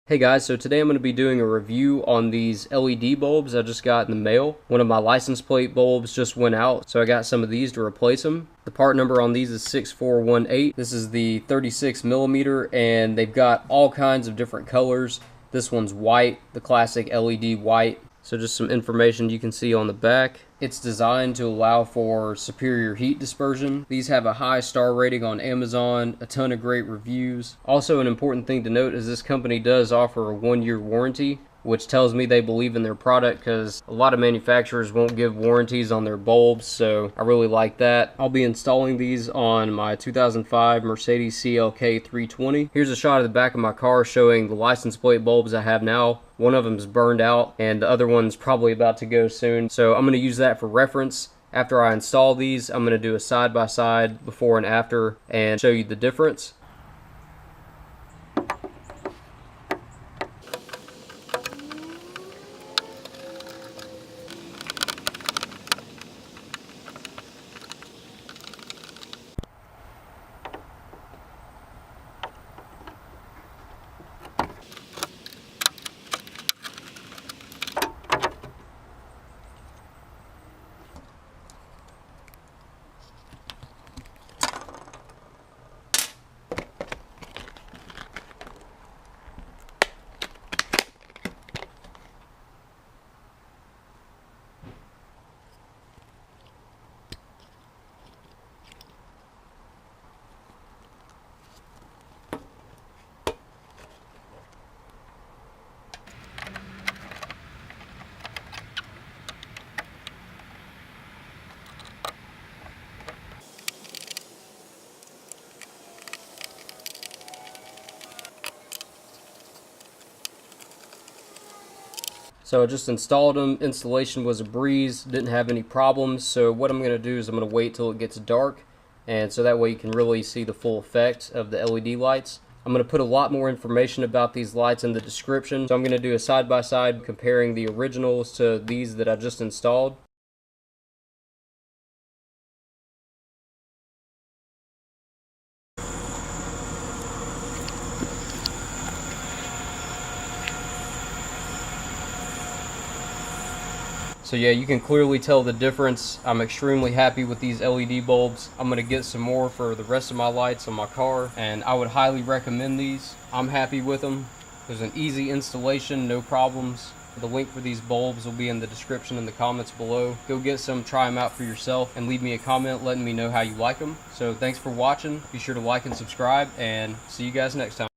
Hey guys, so today I'm going to be doing a review on these LED bulbs I just got in the mail. One of my license plate bulbs just went out, so I got some of these to replace them. The part number on these is 6418. This is the 36 millimeter, and they've got all kinds of different colors. This one's white, the classic LED white. So just some information you can see on the back. It's designed to allow for superior heat dispersion. These have a high star rating on Amazon, a ton of great reviews. Also, an important thing to note is this company does offer a 1-year warranty, which tells me they believe in their product, because a lot of manufacturers won't give warranties on their bulbs, so I really like that. I'll be installing these on my 2005 Mercedes CLK 320. Here's a shot of the back of my car showing the license plate bulbs I have now. One of them is burned out and the other one's probably about to go soon, so I'm going to use that for reference. After I install these, I'm going to do a side-by-side before and after and show you the difference. So I just installed them. Installation was a breeze, didn't have any problems. So what I'm going to do is I'm going to wait till it gets dark, and so that way you can really see the full effect of the LED lights. I'm going to put a lot more information about these lights in the description. So I'm going to do a side-by-side comparing the originals to these that I just installed. So yeah, you can clearly tell the difference. I'm extremely happy with these LED bulbs. I'm gonna get some more for the rest of my lights on my car, and I would highly recommend these. I'm happy with them. There's an easy installation, no problems. The link for these bulbs will be in the description in the comments below. Go get some, try them out for yourself, and leave me a comment letting me know how you like them. So thanks for watching. Be sure to like and subscribe, and see you guys next time.